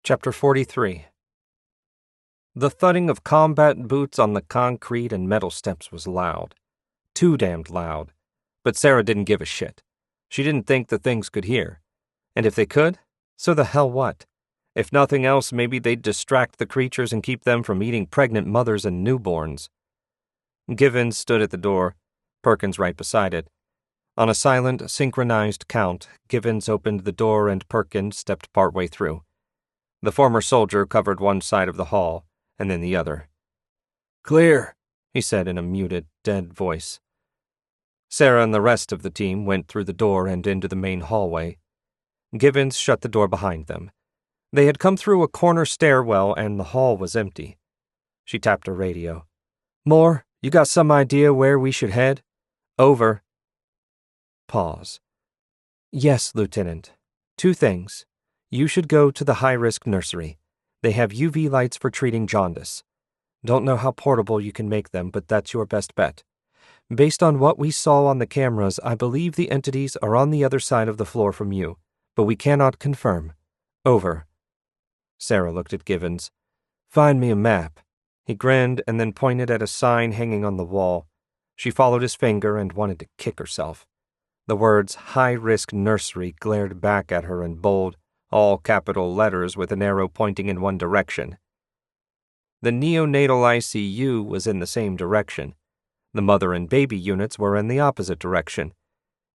Chapter 43. The thudding of combat boots on the concrete and metal steps was loud. Too damned loud. But Sarah didn't give a shit. She didn't think the things could hear. And if they could, so the hell what? If nothing else, maybe they'd distract the creatures and keep them from eating pregnant mothers and newborns. Givens stood at the door, Perkins right beside it. On a silent, synchronized count, Givens opened the door and Perkins stepped partway through. The former soldier covered one side of the hall, and then the other. "Clear," he said in a muted, dead voice. Sarah and the rest of the team went through the door and into the main hallway. Givens shut the door behind them. They had come through a corner stairwell and the hall was empty. She tapped her radio. "Moore, you got some idea where we should head?" "Over." Pause. "Yes, Lieutenant. 2 things. You should go to the high-risk nursery. They have UV lights for treating jaundice. Don't know how portable you can make them, but that's your best bet. Based on what we saw on the cameras, I believe the entities are on the other side of the floor from you, but we cannot confirm. Over." Sarah looked at Givens. "Find me a map." He grinned and then pointed at a sign hanging on the wall. She followed his finger and wanted to kick herself. The words high-risk nursery glared back at her in bold, all-capital letters with an arrow pointing in one direction. The neonatal ICU was in the same direction. The mother and baby units were in the opposite direction.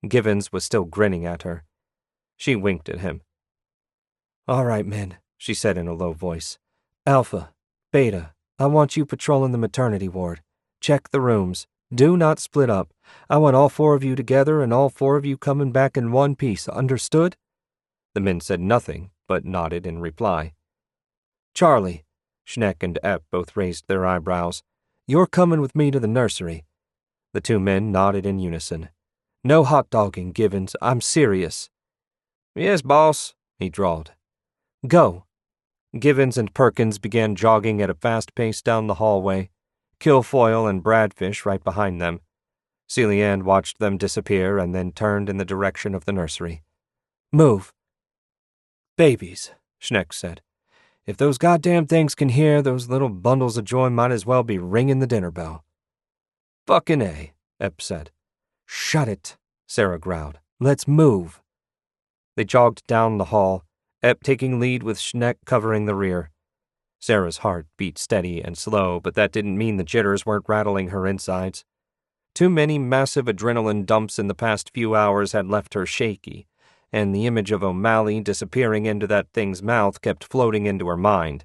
Givens was still grinning at her. She winked at him. "All right, men," she said in a low voice. "Alpha, Beta, I want you patrolling the maternity ward. Check the rooms. Do not split up. I want all 4 of you together and all 4 of you coming back in one piece. Understood?" The men said nothing, but nodded in reply. "Charlie," Schneck and Epp both raised their eyebrows, "you're coming with me to the nursery." The 2 men nodded in unison. "No hot-dogging, Givens. I'm serious." "Yes, boss," he drawled. "Go." Givens and Perkins began jogging at a fast pace down the hallway, Kilfoyle and Bradfish right behind them. Celie-Anne watched them disappear and then turned in the direction of the nursery. "Move." "Babies," Schneck said. "If those goddamn things can hear, those little bundles of joy might as well be ringing the dinner bell." "Fucking A," Epp said. "Shut it," Sarah growled. "Let's move." They jogged down the hall, Epp taking lead with Schneck covering the rear. Sarah's heart beat steady and slow, but that didn't mean the jitters weren't rattling her insides. Too many massive adrenaline dumps in the past few hours had left her shaky, and the image of O'Malley disappearing into that thing's mouth kept floating into her mind.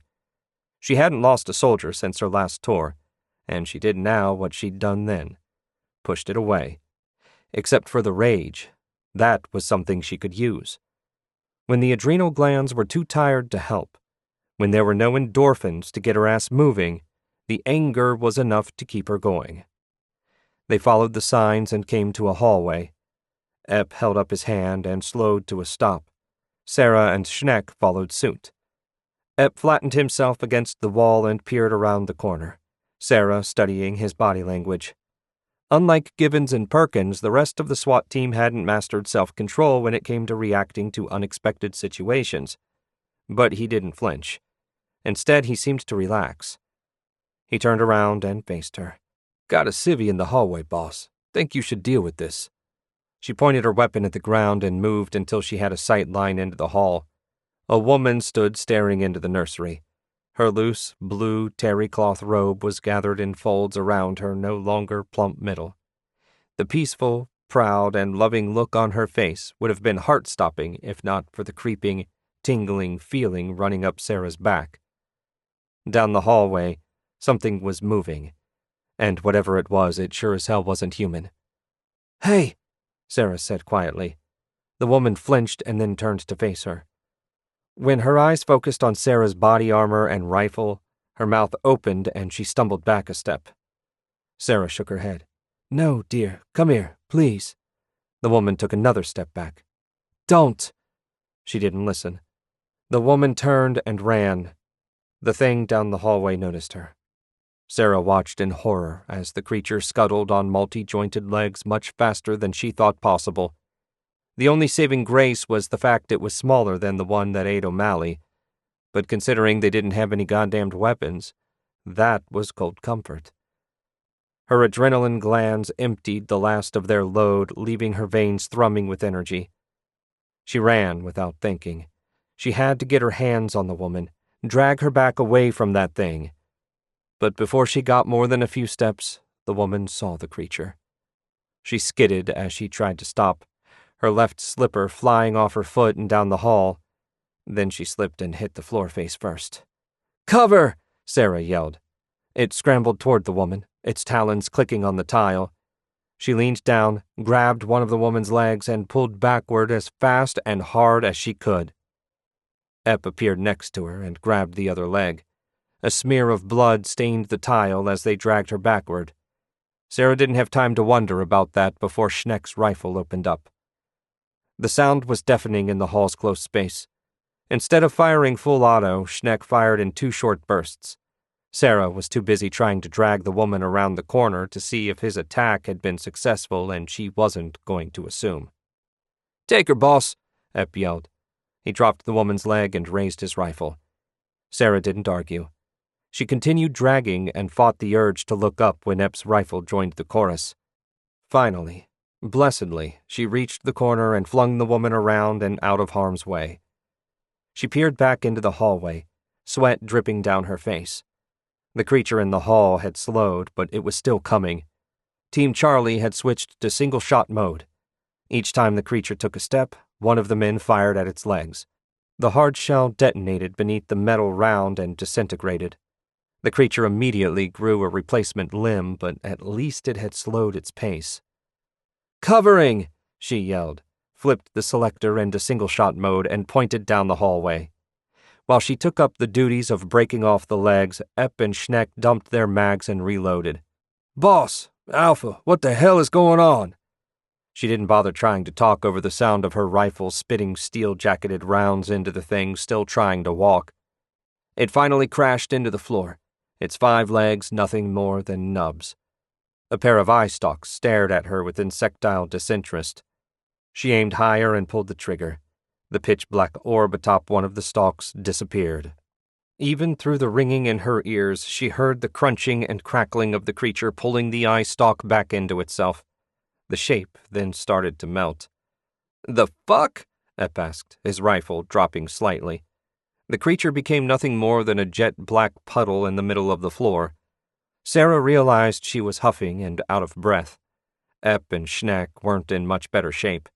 She hadn't lost a soldier since her last tour, and she did now what she'd done then. Pushed it away. Except for the rage. That was something she could use. When the adrenal glands were too tired to help, when there were no endorphins to get her ass moving, the anger was enough to keep her going. They followed the signs and came to a hallway. Epp held up his hand and slowed to a stop. Sarah and Schneck followed suit. Epp flattened himself against the wall and peered around the corner, Sarah studying his body language. Unlike Givens and Perkins, the rest of the SWAT team hadn't mastered self-control when it came to reacting to unexpected situations. But he didn't flinch. Instead, he seemed to relax. He turned around and faced her. "Got a civvy in the hallway, boss. Think you should deal with this." She pointed her weapon at the ground and moved until she had a sight line into the hall. A woman stood staring into the nursery. Her loose, blue terry cloth robe was gathered in folds around her no longer plump middle. The peaceful, proud, and loving look on her face would have been heart-stopping if not for the creeping, tingling feeling running up Sarah's back. Down the hallway, something was moving, and whatever it was, it sure as hell wasn't human. "Hey!" Sarah said quietly. The woman flinched and then turned to face her. When her eyes focused on Sarah's body armor and rifle, her mouth opened and she stumbled back a step. Sarah shook her head. "No, dear, come here, please." The woman took another step back. "Don't!" She didn't listen. The woman turned and ran. The thing down the hallway noticed her. Sarah watched in horror as the creature scuttled on multi-jointed legs much faster than she thought possible. The only saving grace was the fact it was smaller than the one that ate O'Malley. but considering they didn't have any goddamned weapons, that was cold comfort. Her adrenaline glands emptied the last of their load, leaving her veins thrumming with energy. She ran without thinking. She had to get her hands on the woman, drag her back away from that thing. But before she got more than a few steps, the woman saw the creature. She skidded as she tried to stop, her left slipper flying off her foot and down the hall. Then she slipped and hit the floor face first. "Cover!" Sarah yelled. It scrambled toward the woman, its talons clicking on the tile. She leaned down, grabbed one of the woman's legs, and pulled backward as fast and hard as she could. Epp appeared next to her and grabbed the other leg. A smear of blood stained the tile as they dragged her backward. Sarah didn't have time to wonder about that before Schneck's rifle opened up. The sound was deafening in the hall's close space. Instead of firing full auto, Schneck fired in 2 short bursts. Sarah was too busy trying to drag the woman around the corner to see if his attack had been successful, and she wasn't going to assume. "Take her, boss," Epp yelled. He dropped the woman's leg and raised his rifle. Sarah didn't argue. She continued dragging and fought the urge to look up when Epp's rifle joined the chorus. Finally, blessedly, she reached the corner and flung the woman around and out of harm's way. She peered back into the hallway, sweat dripping down her face. The creature in the hall had slowed, but it was still coming. Team Charlie had switched to single-shot mode. Each time the creature took a step, one of the men fired at its legs. The hard shell detonated beneath the metal round and disintegrated. The creature immediately grew a replacement limb, but at least it had slowed its pace. "Covering!" she yelled, flipped the selector into single-shot mode, and pointed down the hallway. While she took up the duties of breaking off the legs, Epp and Schneck dumped their mags and reloaded. "Boss! Alpha! What the hell is going on?" She didn't bother trying to talk over the sound of her rifle spitting steel-jacketed rounds into the thing still trying to walk. It finally crashed into the floor, its 5 legs nothing more than nubs. A pair of eye stalks stared at her with insectile disinterest. She aimed higher and pulled the trigger. The pitch-black orb atop one of the stalks disappeared. Even through the ringing in her ears, she heard the crunching and crackling of the creature pulling the eye stalk back into itself. The shape then started to melt. "The fuck?" Epp asked, his rifle dropping slightly. The creature became nothing more than a jet-black puddle in the middle of the floor. Sarah realized she was huffing and out of breath. Epp and Schneck weren't in much better shape.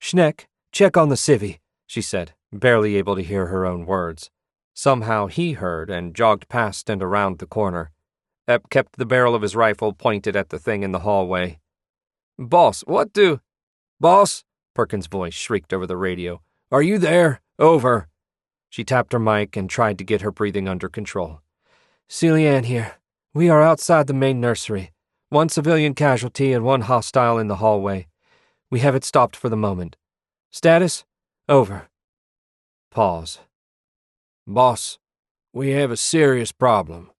"Schneck, check on the civvy," she said, barely able to hear her own words. Somehow he heard and jogged past and around the corner. Epp kept the barrel of his rifle pointed at the thing in the hallway. "Boss, what do—" "Boss," Perkins' voice shrieked over the radio. "Are you there? Over." She tapped her mic and tried to get her breathing under control. "Celie-Anne here. We are outside the main nursery. 1 civilian casualty and 1 hostile in the hallway. We have it stopped for the moment. Status? Over." Pause. "Boss, we have a serious problem.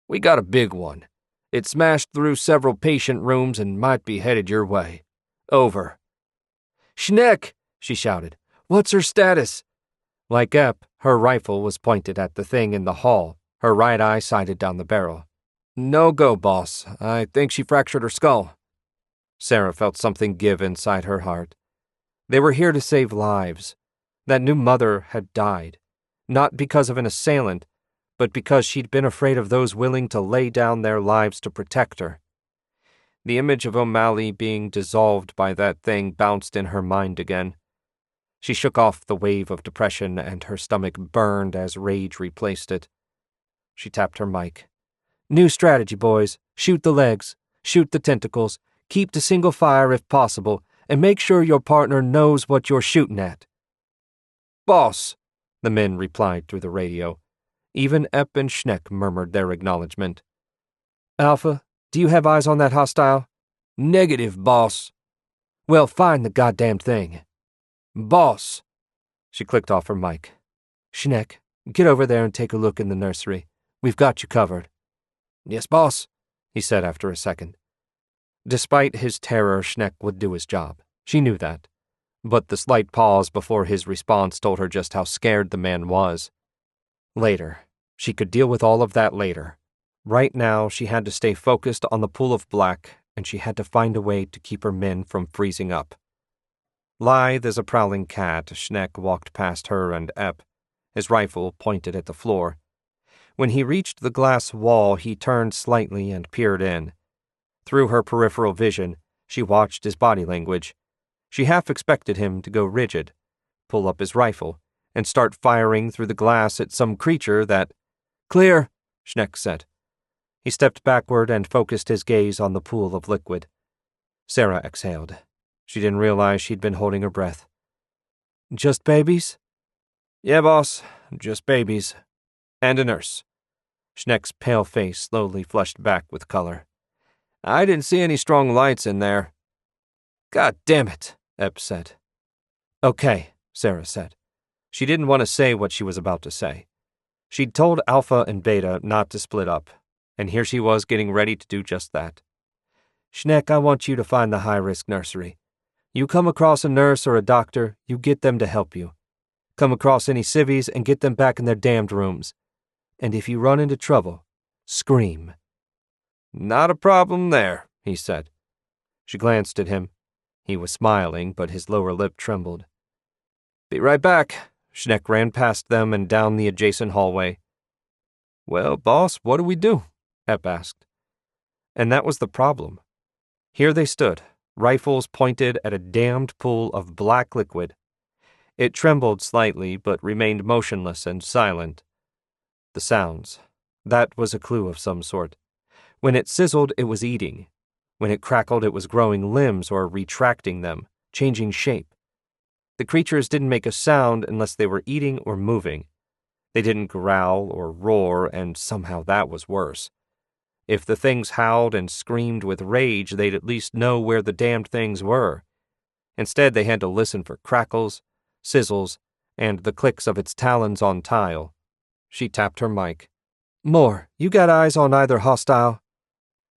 We got a big one. It smashed through several patient rooms and might be headed your way. Over." "Schneck!" she shouted. "What's her status?" Like Epp, her rifle was pointed at the thing in the hall, her right eye sighted down the barrel. "No go, boss. I think she fractured her skull." Sarah felt something give inside her heart. They were here to save lives. That new mother had died, not because of an assailant, but because she'd been afraid of those willing to lay down their lives to protect her. The image of O'Malley being dissolved by that thing bounced in her mind again. She shook off the wave of depression, and her stomach burned as rage replaced it. She tapped her mic. "New strategy, boys. Shoot the legs. Shoot the tentacles. Keep to single fire if possible, and make sure your partner knows what you're shooting at." "Boss," the men replied through the radio. Even Epp and Schneck murmured their acknowledgement. "Alpha, do you have eyes on that hostile?" "Negative, boss." "Well, find the goddamn thing." "Boss." She clicked off her mic. "Schneck, get over there and take a look in the nursery. We've got you covered." "Yes, boss," he said after a second. Despite his terror, Schneck would do his job. She knew that. But the slight pause before his response told her just how scared the man was. Later. She could deal with all of that later. Right now, she had to stay focused on the pool of black, and she had to find a way to keep her men from freezing up. Lithe as a prowling cat, Schneck walked past her and Epp, his rifle pointed at the floor. When he reached the glass wall, he turned slightly and peered in. Through her peripheral vision, she watched his body language. She half expected him to go rigid, pull up his rifle, and start firing through the glass at some creature that— "Clear," Schneck said. He stepped backward and focused his gaze on the pool of liquid. Sarah exhaled. She didn't realize she'd been holding her breath. "Just babies?" "Yeah, boss, just babies. And a nurse." Schneck's pale face slowly flushed back with color. "I didn't see any strong lights in there." "God damn it," Epp said. "Okay," Sarah said. She didn't want to say what she was about to say. She'd told Alpha and Beta not to split up, and here she was getting ready to do just that. "Schneck, I want you to find the high-risk nursery. You come across a nurse or a doctor, you get them to help you. Come across any civvies and get them back in their damned rooms. And if you run into trouble, scream." "Not a problem there," he said. She glanced at him. He was smiling, but his lower lip trembled. "Be right back." Schneck ran past them and down the adjacent hallway. "Well, boss, what do we do?" Epp asked. And that was the problem. Here they stood, rifles pointed at a damned pool of black liquid. It trembled slightly, but remained motionless and silent. The sounds. That was a clue of some sort. When it sizzled, it was eating. When it crackled, it was growing limbs or retracting them, changing shape. The creatures didn't make a sound unless they were eating or moving. They didn't growl or roar, and somehow that was worse. If the things howled and screamed with rage, they'd at least know where the damned things were. Instead, they had to listen for crackles, sizzles, and the clicks of its talons on tile. She tapped her mic. "More, you got eyes on either hostile?"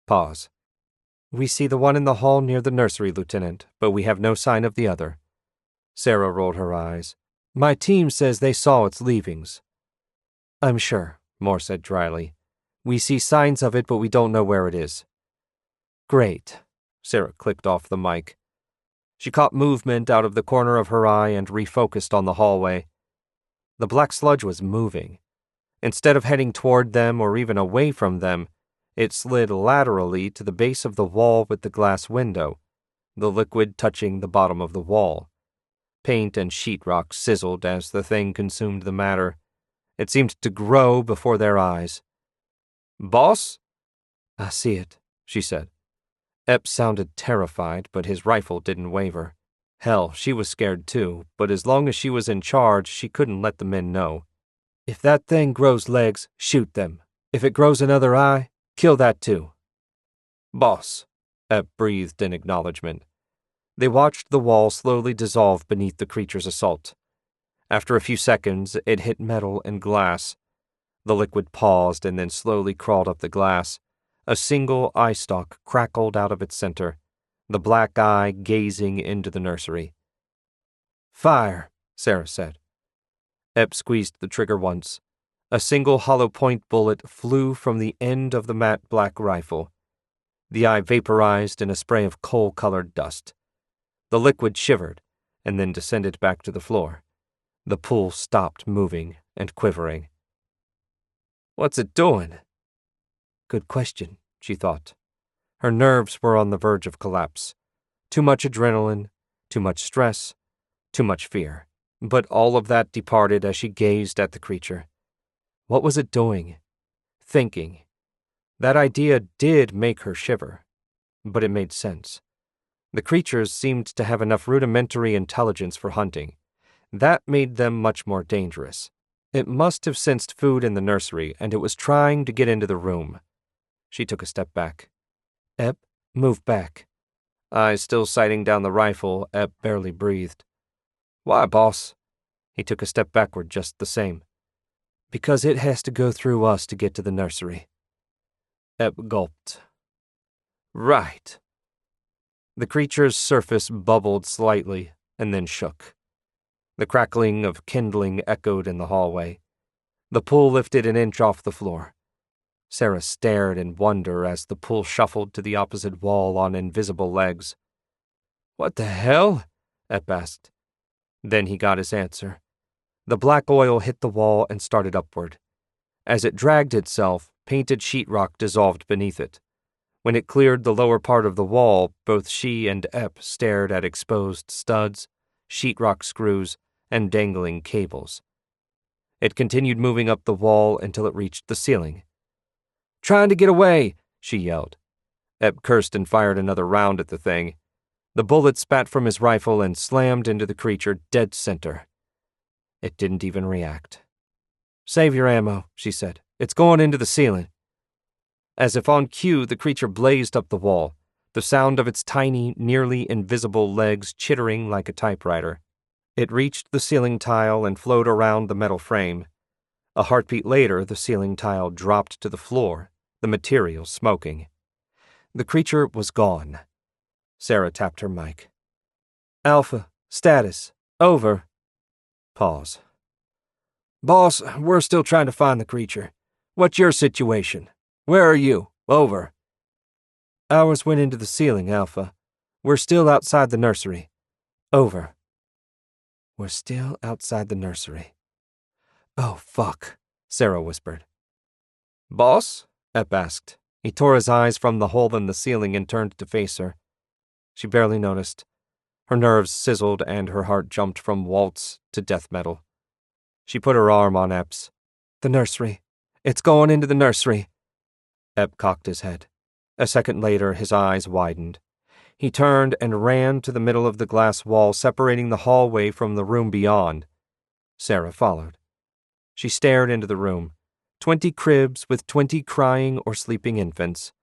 Pause. "We see the one in the hall near the nursery, Lieutenant, but we have no sign of the other." Sarah rolled her eyes. "My team says they saw its leavings." "I'm sure," Moore said dryly. "We see signs of it, but we don't know where it is." "Great." Sarah clicked off the mic. She caught movement out of the corner of her eye and refocused on the hallway. The black sludge was moving. Instead of heading toward them or even away from them, it slid laterally to the base of the wall with the glass window, the liquid touching the bottom of the wall. Paint and sheetrock sizzled as the thing consumed the matter. It seemed to grow before their eyes. "Boss?" "I see it," she said. Epp sounded terrified, but his rifle didn't waver. Hell, she was scared too, but as long as she was in charge, she couldn't let the men know. "If that thing grows legs, shoot them. If it grows another eye, kill that too." "Boss," Epp breathed in acknowledgement. They watched the wall slowly dissolve beneath the creature's assault. After a few seconds, it hit metal and glass. The liquid paused and then slowly crawled up the glass. A single eye stalk crackled out of its center, the black eye gazing into the nursery. "Fire," Sarah said. Epp squeezed the trigger once. A single hollow-point bullet flew from the end of the matte black rifle. The eye vaporized in a spray of coal-colored dust. The liquid shivered and then descended back to the floor. The pool stopped moving and quivering. "What's it doing?" Good question, she thought. Her nerves were on the verge of collapse. Too much adrenaline, too much stress, too much fear. But all of that departed as she gazed at the creature. What was it doing? Thinking. That idea did make her shiver, but it made sense. The creatures seemed to have enough rudimentary intelligence for hunting. That made them much more dangerous. It must have sensed food in the nursery, and it was trying to get into the room. She took a step back. "Epp, move back." Eyes still sighting down the rifle, Epp barely breathed. "Why, boss?" He took a step backward just the same. "Because it has to go through us to get to the nursery." Epp gulped. "Right." The creature's surface bubbled slightly and then shook. The crackling of kindling echoed in the hallway. The pool lifted an inch off the floor. Sarah stared in wonder as the pool shuffled to the opposite wall on invisible legs. "What the hell?" Epp asked. Then he got his answer. The black oil hit the wall and started upward. As it dragged itself, painted sheetrock dissolved beneath it. When it cleared the lower part of the wall, both she and Epp stared at exposed studs, sheetrock screws, and dangling cables. It continued moving up the wall until it reached the ceiling. "Trying to get away," she yelled. Epp cursed and fired another round at the thing. The bullet spat from his rifle and slammed into the creature dead center. It didn't even react. "Save your ammo," she said. "It's going into the ceiling." As if on cue, the creature blazed up the wall, the sound of its tiny, nearly invisible legs chittering like a typewriter. It reached the ceiling tile and flowed around the metal frame. A heartbeat later, the ceiling tile dropped to the floor, the material smoking. The creature was gone. Sarah tapped her mic. "Alpha, status, over." Pause. "Boss, we're still trying to find the creature. What's your situation? Where are you? Over." "Ours went into the ceiling, Alpha. We're still outside the nursery. Over." "We're still outside the nursery." "Oh, fuck," Sarah whispered. "Boss?" Epp asked. He tore his eyes from the hole in the ceiling and turned to face her. She barely noticed. Her nerves sizzled and her heart jumped from waltz to death metal. She put her arm on Epp's. "The nursery. It's going into the nursery." Epp cocked his head. A second later, his eyes widened. He turned and ran to the middle of the glass wall separating the hallway from the room beyond. Sarah followed. She stared into the room. 20 cribs with 20 crying or sleeping infants.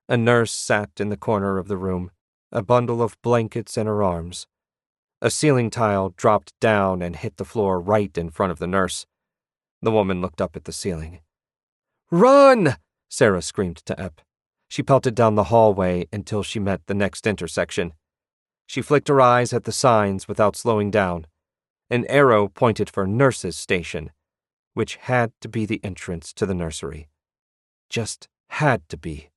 A nurse sat in the corner of the room, a bundle of blankets in her arms. A ceiling tile dropped down and hit the floor right in front of the nurse. The woman looked up at the ceiling. "Run!" Sarah screamed to Epp. She pelted down the hallway until she met the next intersection. She flicked her eyes at the signs without slowing down. An arrow pointed for Nurse's Station, which had to be the entrance to the nursery. Just had to be.